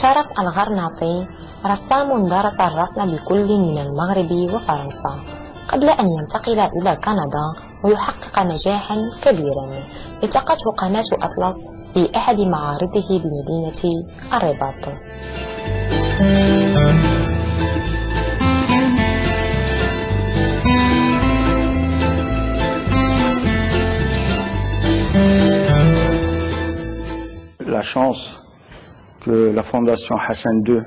شرف الغرناطي رسام درس الرسم بكل من المغرب وفرنسا قبل أن ينتقل إلى كندا ويحقق نجاحا كبيرا. التقته قناة أطلس في أحد معارضه بمدينة الرباط. La chance que la Fondation Hassan II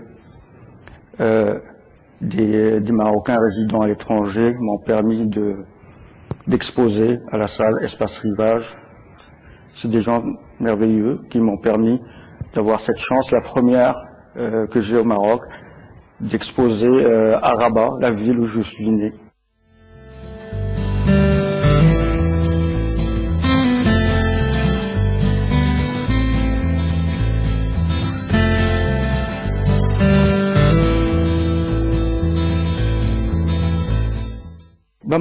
des Marocains résidant à l'étranger m'ont permis d'exposer à la salle Espace Rivage. C'est des gens merveilleux qui m'ont permis d'avoir cette chance, la première que j'ai au Maroc, d'exposer à Rabat, la ville où je suis né.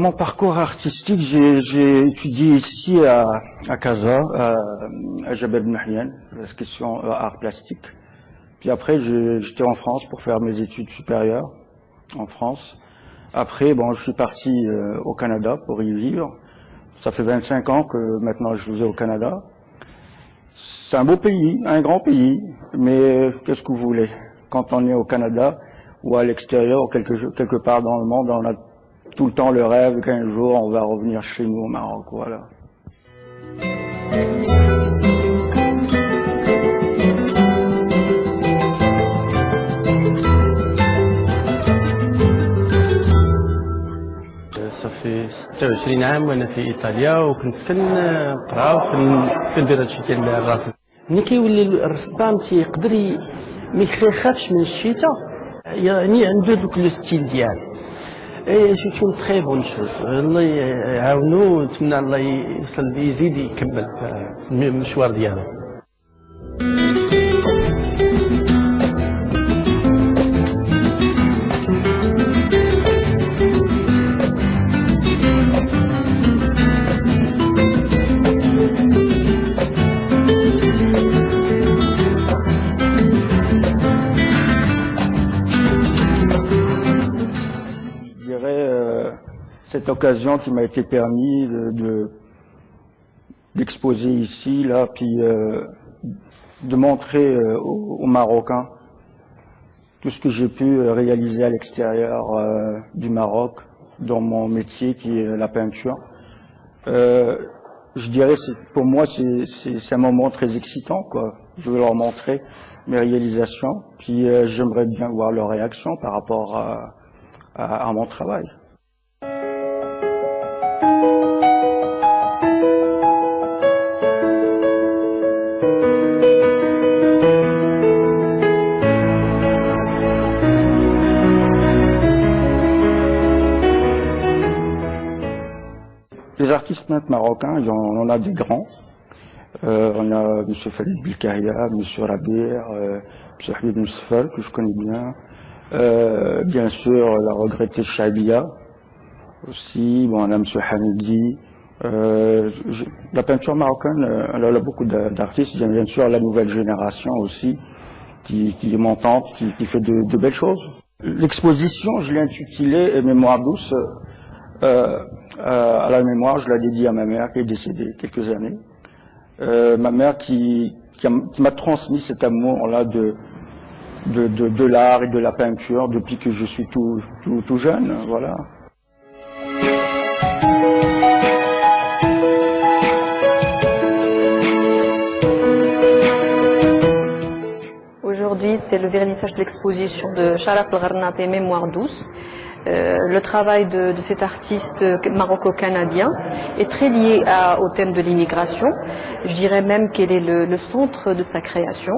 Mon parcours artistique, j'ai étudié ici à Casa, à Jabal Ben Nahyan, la question art plastique. Puis après, j'étais en France pour faire mes études supérieures en France. Après, je suis parti au Canada pour y vivre. Ça fait 25 ans que maintenant je vais au Canada. C'est un beau pays, un grand pays, mais qu'est-ce que vous voulez? Quand on est au Canada ou à l'extérieur, ou quelque part dans le monde, on a tout le temps le rêve qu'un jour on va revenir chez nous au Maroc, voilà. صافي 26 عام وانا في ايطاليا وكنت كنقرا وكندير هادشي ديال الرسم. ملي كيولي الرسام تيقدر ما يخافش من الشتاء، يعني عنده دوك لو ستيل ديالو. سيت اون تري بون شوز. الله يعاونو ونتمنى الله يزيد يكمل المشوار ديالو. Cette occasion qui m'a été permis d'exposer ici, là, puis de montrer aux Marocains tout ce que j'ai pu réaliser à l'extérieur du Maroc dans mon métier qui est la peinture. Je dirais, pour moi, c'est un moment très excitant, quoi. Je veux leur montrer mes réalisations, puis j'aimerais bien voir leur réaction par rapport à mon travail. Les artistes peintres marocains, on en a des grands. On a M. Khalid Bilkahia, M. Rabir, M. Habib Moussfal, que je connais bien. Bien sûr, la regrettée Chaibia aussi. On a M. Hamidi. La peinture marocaine, elle a beaucoup d'artistes. Bien sûr, la nouvelle génération aussi, qui est montante, qui fait de belles choses. L'exposition, je l'ai intitulée Mémoire douce. À la mémoire, je la dédie à ma mère qui est décédée quelques années. Ma mère qui m'a transmis cet amour-là de l'art et de la peinture depuis que je suis tout jeune, voilà. Aujourd'hui, c'est le vernissage de l'exposition de Sharaf El-Gharnati, Mémoire douce. Le travail de cet artiste maroco-canadien est très lié au thème de l'immigration. Je dirais même qu'elle est le centre de sa création.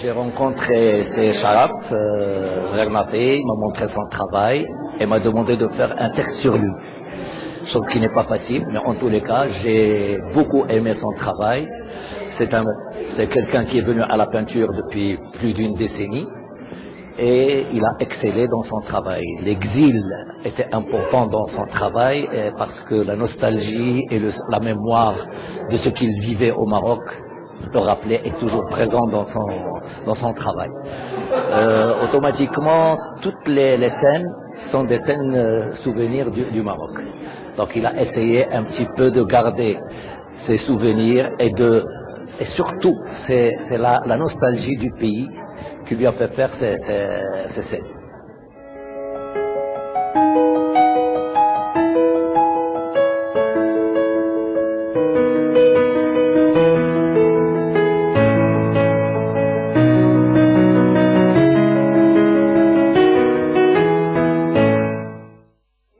J'ai rencontré Sharaf El-Gharnati, il m'a montré son travail et m'a demandé de faire un texte sur lui. chose qui n'est pas facile, mais en tous les cas, j'ai beaucoup aimé son travail. C'est quelqu'un qui est venu à la peinture depuis plus d'une décennie et il a excellé dans son travail. L'exil était important dans son travail parce que la nostalgie et la mémoire de ce qu'il vivait au Maroc le rappelait est toujours présent dans son travail. Automatiquement, toutes les scènes sont des scènes souvenirs du Maroc. Donc il a essayé un petit peu de garder ses souvenirs et surtout c'est la nostalgie du pays qui lui a fait faire ces scènes.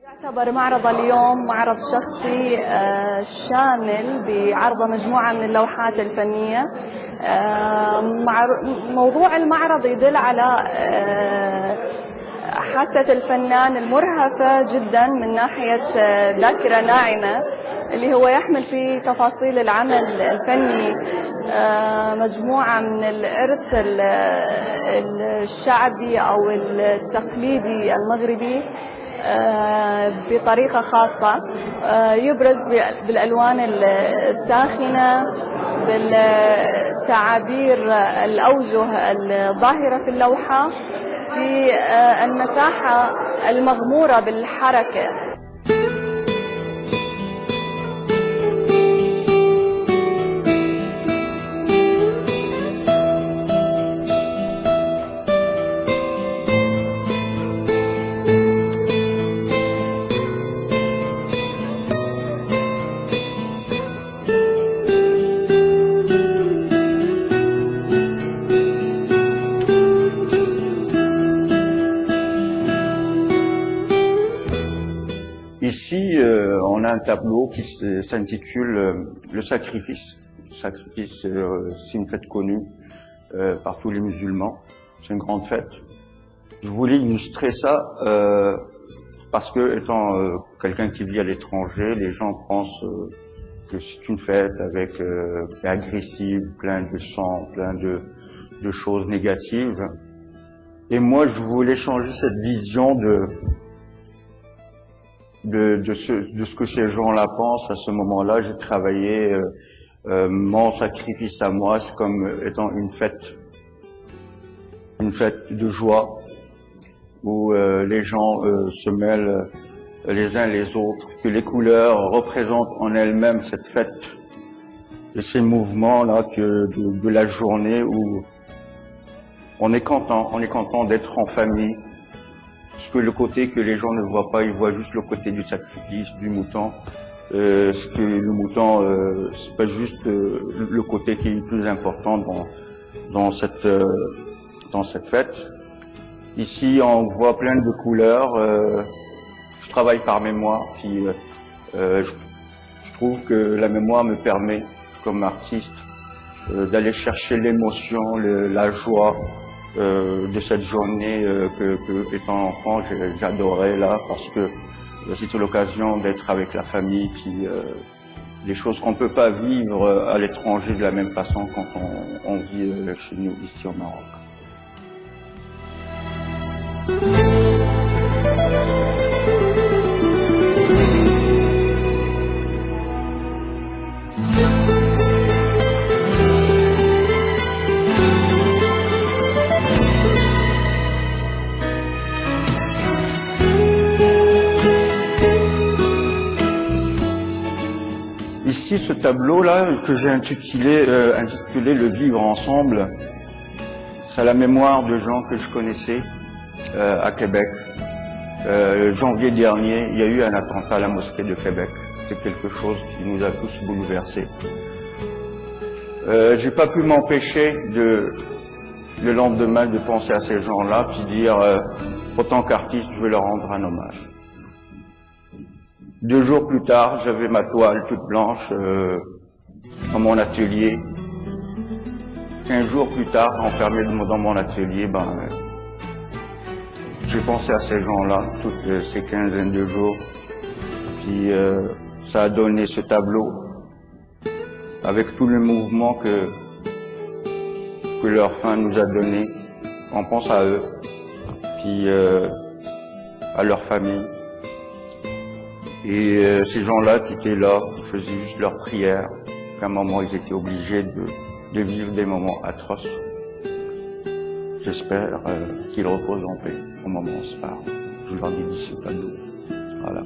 يعتبر معرض اليوم معرض شخصي شامل بعرض مجموعة من اللوحات الفنية. موضوع المعرض يدل على حاسة الفنان المرهفة جدا من ناحية ذاكرة ناعمة اللي هو يحمل في تفاصيل العمل الفني مجموعة من الإرث الشعبي أو التقليدي المغربي بطريقة خاصة، يبرز بالألوان الساخنة، بالتعابير الأوجه الظاهرة في اللوحة، في المساحة المغمورة بالحركة. Ici, on a un tableau qui s'intitule Le Sacrifice. Le Sacrifice, c'est une fête connue par tous les musulmans. C'est une grande fête. Je voulais illustrer ça parce que, étant quelqu'un qui vit à l'étranger, les gens pensent que c'est une fête avec agressive, plein de sang, plein de choses négatives. Et moi, je voulais changer cette vision de ce que ces gens-là pensent. À ce moment-là, j'ai travaillé mon sacrifice à moi, c'est comme étant une fête de joie où les gens se mêlent les uns les autres, que les couleurs représentent en elles-mêmes cette fête et ces mouvements-là de la journée où on est content d'être en famille. Parce que le côté que les gens ne voient pas, ils voient juste le côté du sacrifice, du mouton. Ce que le mouton, c'est pas juste le côté qui est le plus important dans cette fête. Ici, on voit plein de couleurs. Je travaille par mémoire, puis je trouve que la mémoire me permet, comme artiste, d'aller chercher l'émotion, la joie de cette journée que étant enfant j'adorais là, parce que c'était l'occasion d'être avec la famille, puis des choses qu'on peut pas vivre à l'étranger de la même façon quand on vit chez nous ici au Maroc. Ici, ce tableau-là, que j'ai intitulé Le vivre ensemble, c'est la mémoire de gens que je connaissais à Québec. Janvier dernier, il y a eu un attentat à la mosquée de Québec. C'est quelque chose qui nous a tous bouleversés. J'ai pas pu m'empêcher le lendemain de penser à ces gens-là, puis dire, en tant qu'artiste, je vais leur rendre un hommage. 2 jours plus tard, j'avais ma toile toute blanche dans mon atelier. 15 jours plus tard, enfermé dans mon atelier, j'ai pensé à ces gens-là, toutes ces quinzaines de jours. Puis ça a donné ce tableau avec tout le mouvement que leur fin nous a donné. On pense à eux, puis à leur famille. Et ces gens-là qui étaient là, qui faisaient juste leur prière, qu'à un moment ils étaient obligés de vivre des moments atroces. J'espère qu'ils reposent en paix au moment où on se parle. Je leur dédie ce tableau. Voilà.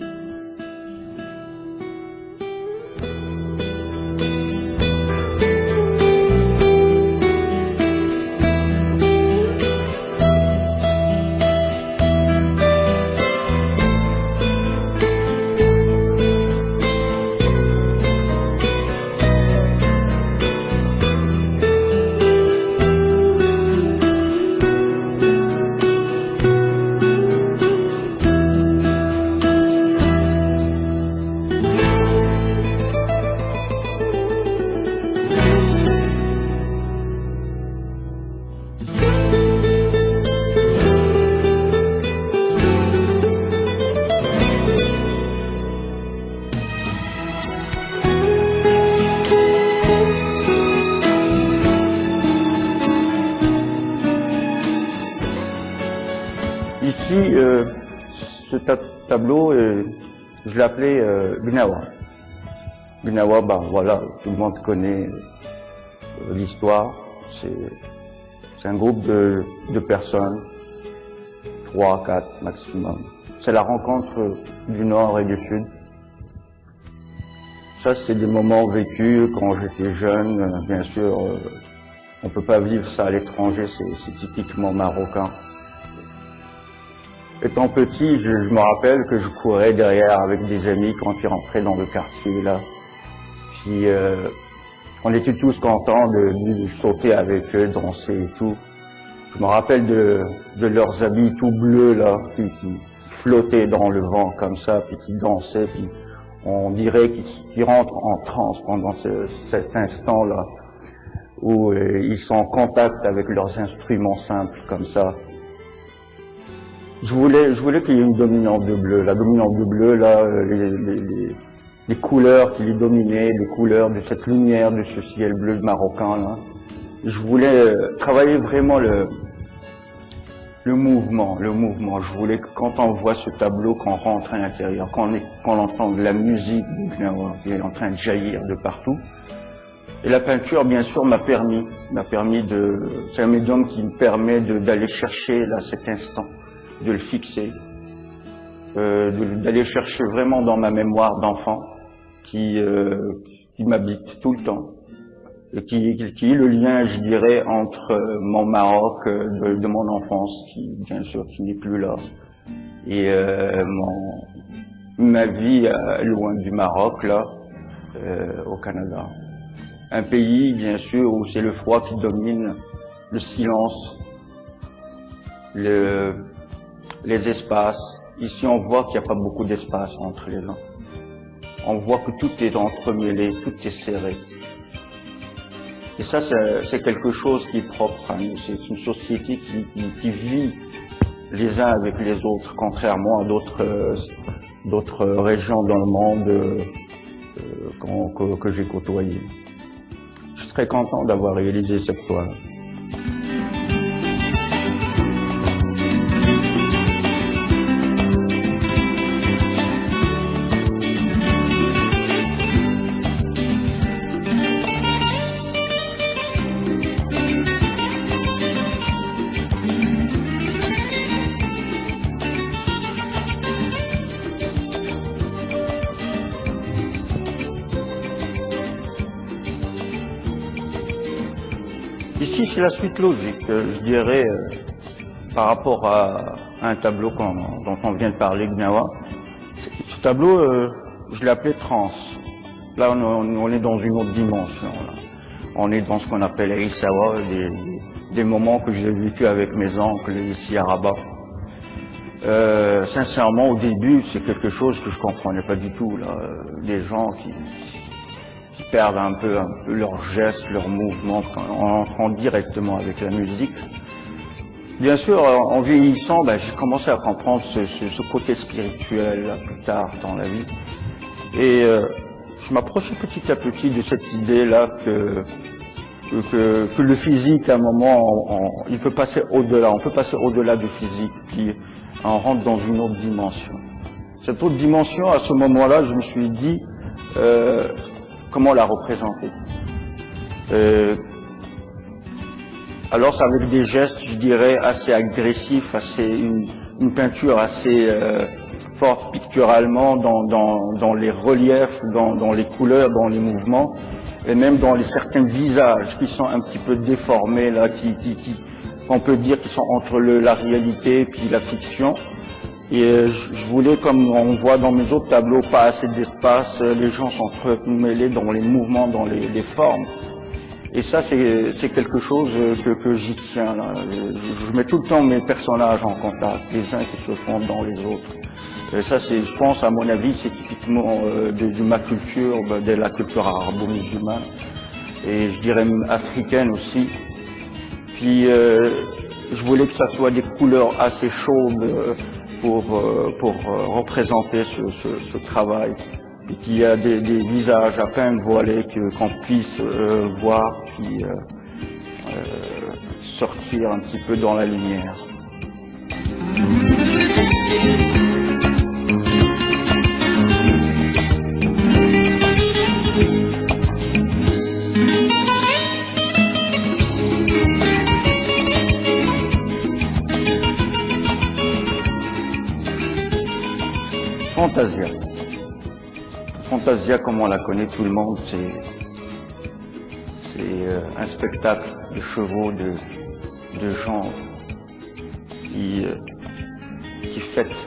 Ici, ce tableau, je l'appelais Gnawa. Gnawa, ben voilà, tout le monde connaît l'histoire. C'est un groupe de personnes, 3, 4 maximum. C'est la rencontre du Nord et du Sud. Ça, c'est des moments vécus quand j'étais jeune. Bien sûr, on peut pas vivre ça à l'étranger, c'est typiquement marocain. Étant petit, je me rappelle que je courais derrière avec des amis quand ils rentraient dans le quartier, là. Puis, on était tous contents de sauter avec eux, danser et tout. Je me rappelle de leurs habits tout bleus, là, qui flottaient dans le vent comme ça, puis qui dansaient, puis on dirait qu'ils rentrent en transe pendant cet instant-là, où ils sont en contact avec leurs instruments simples, comme ça. Je voulais qu'il y ait une dominante de bleu. La dominante de bleu, là, les couleurs qui les dominaient, les couleurs de cette lumière, de ce ciel bleu marocain, là. Je voulais travailler vraiment le mouvement. Je voulais que quand on voit ce tableau, qu'on rentre à l'intérieur, qu'on entend de la musique qui est en train de jaillir de partout. Et la peinture, bien sûr, m'a permis c'est un médium qui me permet d'aller chercher, là, cet instant, de le fixer, d'aller chercher vraiment dans ma mémoire d'enfant qui m'habite tout le temps et qui est le lien, je dirais, entre mon Maroc de mon enfance, qui bien sûr qui n'est plus là, et ma vie loin du Maroc, là, au Canada. Un pays, bien sûr, où c'est le froid qui domine, le silence, les espaces. Ici, on voit qu'il n'y a pas beaucoup d'espace entre les gens. On voit que tout est entremêlé, tout est serré. Et ça, c'est quelque chose qui est propre à nous. C'est une société qui vit les uns avec les autres, contrairement à d'autres régions dans le monde que j'ai côtoyées. Je suis très content d'avoir réalisé cette toile. Ici, c'est la suite logique, je dirais, par rapport à un tableau dont on vient de parler, Gnawa. Ce tableau, je l'ai appelé Trans. Là, on est dans une autre dimension. Là. On est dans ce qu'on appelle Issawa, des moments que j'ai vécu avec mes oncles ici à Rabat. Sincèrement, au début, c'est quelque chose que je comprenais pas du tout. Là. Des gens qui perdent un peu leurs gestes, leurs mouvements, en entrant directement avec la musique. Bien sûr, en vieillissant, j'ai commencé à comprendre ce côté spirituel là, plus tard dans la vie. Et je m'approchais petit à petit de cette idée-là que le physique, à un moment, il peut passer au-delà. On peut passer au-delà du physique, puis on rentre dans une autre dimension. Cette autre dimension, à ce moment-là, je me suis dit, comment la représenter. Alors, c'est avec des gestes, je dirais, assez agressifs, une peinture assez forte picturalement dans les reliefs, dans les couleurs, dans les mouvements, et même dans certains visages qui sont un petit peu déformés, là, on peut dire qu'ils sont entre la réalité et puis la fiction. Et je voulais, comme on voit dans mes autres tableaux, pas assez d'espace, les gens sont entremêlés dans les mouvements, dans les formes. Et ça, c'est quelque chose que j'y tiens, là. Je mets tout le temps mes personnages en contact, les uns qui se fondent dans les autres. Et ça, je pense, à mon avis, c'est typiquement de ma culture, de la culture arabo-musulmane, et je dirais même africaine aussi. Puis, je voulais que ça soit des couleurs assez chaudes pour représenter ce travail. Et qu'il y a des visages à peine voilés qu'on puisse voir, puis sortir un petit peu dans la lumière. Fantasia. Fantasia, comme on la connaît tout le monde, c'est un spectacle de chevaux, de gens qui fêtent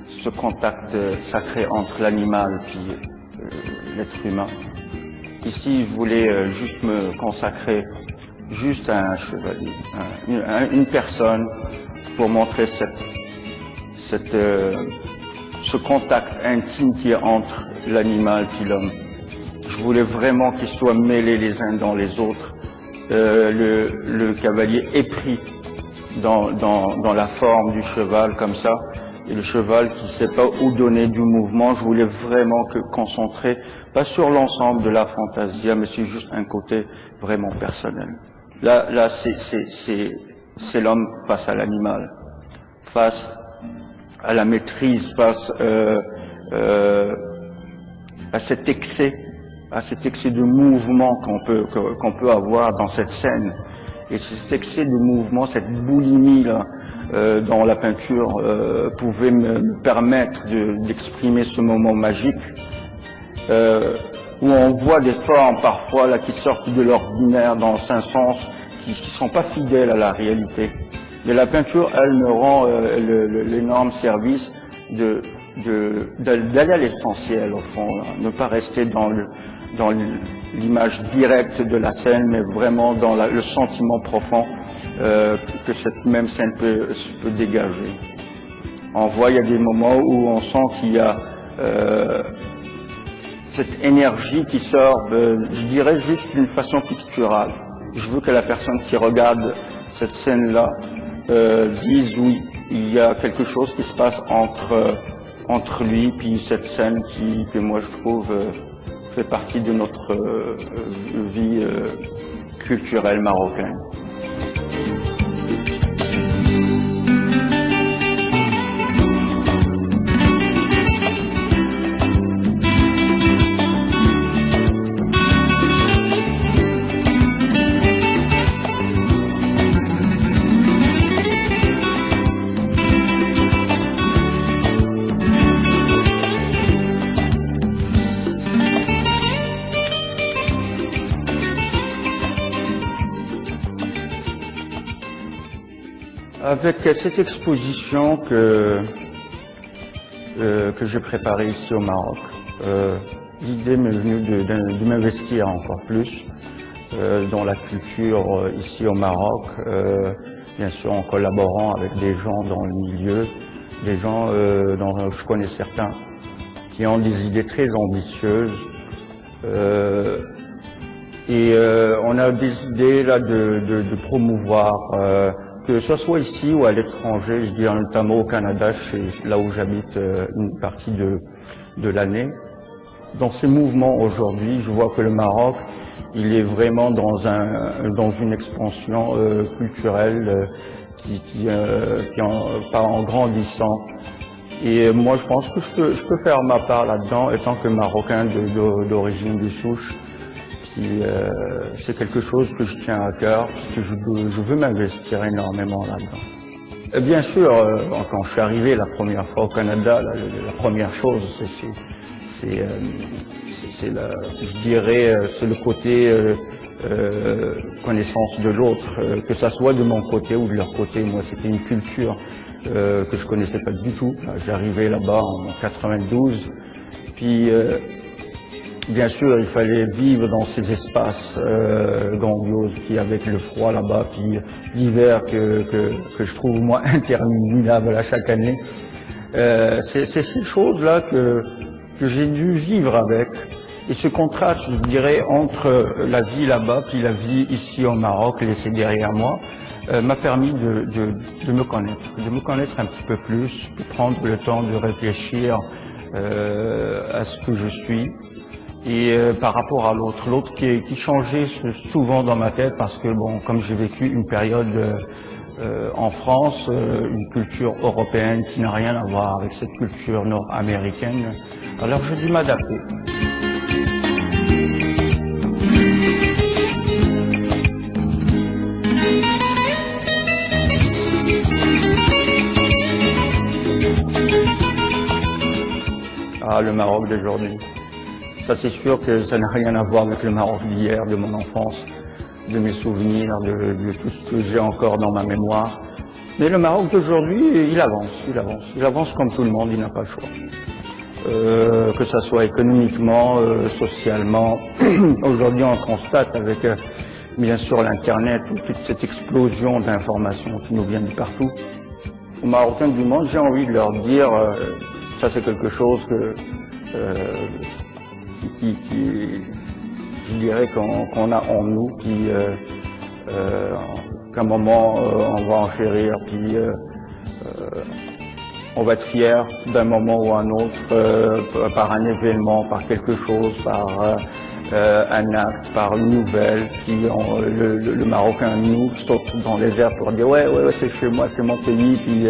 ce contact sacré entre l'animal et l'être humain. Ici, je voulais juste me consacrer juste à un chevalier, une personne, pour montrer ce contact intime qui est entre l'animal et l'homme. Je voulais vraiment qu'ils soient mêlés les uns dans les autres. Le cavalier est pris dans la forme du cheval comme ça, et le cheval qui ne sait pas où donner du mouvement. Je voulais vraiment concentrer, pas sur l'ensemble de la fantasia, mais c'est juste un côté vraiment personnel. Là c'est l'homme face à l'animal, face à la maîtrise, face à cet excès de mouvement qu'on peut avoir dans cette scène. Et cet excès de mouvement, cette boulimie là, dans la peinture, pouvait me permettre d'exprimer ce moment magique, où on voit des formes parfois là qui sortent de l'ordinaire dans un sens, qui sont pas fidèles à la réalité. Mais la peinture, elle me rend l'énorme service d'aller à l'essentiel au fond, là. Ne pas rester dans l'image directe de la scène, mais vraiment dans le sentiment profond que cette même scène peut dégager. On voit, il y a des moments où on sent qu'il y a cette énergie qui sort, je dirais juste d'une façon picturale. Je veux que la personne qui regarde cette scène-là dise oui, il y a quelque chose qui se passe entre lui puis cette scène que moi je trouve fait partie de notre vie culturelle marocaine. Avec cette exposition que j'ai préparée ici au Maroc, l'idée m'est venue de m'investir encore plus dans la culture ici au Maroc, bien sûr en collaborant avec des gens dans le milieu, des gens dont je connais certains qui ont des idées très ambitieuses. On a des idées là de promouvoir, que ce soit ici ou à l'étranger, je dirais notamment au Canada, là où j'habite une partie de l'année, dans ces mouvements aujourd'hui, je vois que le Maroc, il est vraiment dans une expansion culturelle en grandissant. Et moi, je pense que je peux faire ma part là-dedans, étant que Marocain d'origine de souche. C'est quelque chose que je tiens à cœur, parce que je veux m'investir énormément là-dedans. Et bien sûr, quand je suis arrivé la première fois au Canada, la première chose, c'est le côté connaissance de l'autre, que ça soit de mon côté ou de leur côté. Moi, c'était une culture que je connaissais pas du tout. J'arrivais là-bas en 92, puis bien sûr, il fallait vivre dans ces espaces grandioses, puis avec le froid là-bas, puis l'hiver que je trouve moi interminable à chaque année. C'est ces choses-là que j'ai dû vivre avec. Et ce contraste, je dirais, entre la vie là-bas puis la vie ici au Maroc, laissée derrière moi, m'a permis de me connaître un petit peu plus, de prendre le temps de réfléchir à ce que je suis. Et par rapport à l'autre qui changeait souvent dans ma tête, parce que bon, comme j'ai vécu une période en France, une culture européenne qui n'a rien à voir avec cette culture nord-américaine, alors j'ai dû m'adapter. Ah, le Maroc d'aujourd'hui. Ça, c'est sûr que ça n'a rien à voir avec le Maroc d'hier, de mon enfance, de mes souvenirs, de tout ce que j'ai encore dans ma mémoire. Mais le Maroc d'aujourd'hui, il avance comme tout le monde, il n'a pas le choix. Que ça soit économiquement, socialement. Aujourd'hui, on constate avec, bien sûr, l'Internet, toute cette explosion d'informations qui nous viennent de partout. Aux Marocains du monde, j'ai envie de leur dire, ça c'est quelque chose que je dirais qu'on a en nous, puis qu'à un moment on va en chérir, puis on va être fier d'un moment ou un autre, par un événement, par quelque chose, par un acte, par une nouvelle, puis le Marocain, nous, saute dans les airs pour dire ouais, c'est chez moi, c'est mon pays, puis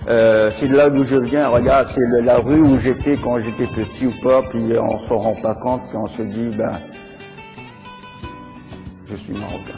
c'est de là d'où je viens, regarde, c'est la rue où j'étais quand j'étais petit ou pas, puis on s'en rend pas compte, puis on se dit, ben, je suis Marocain.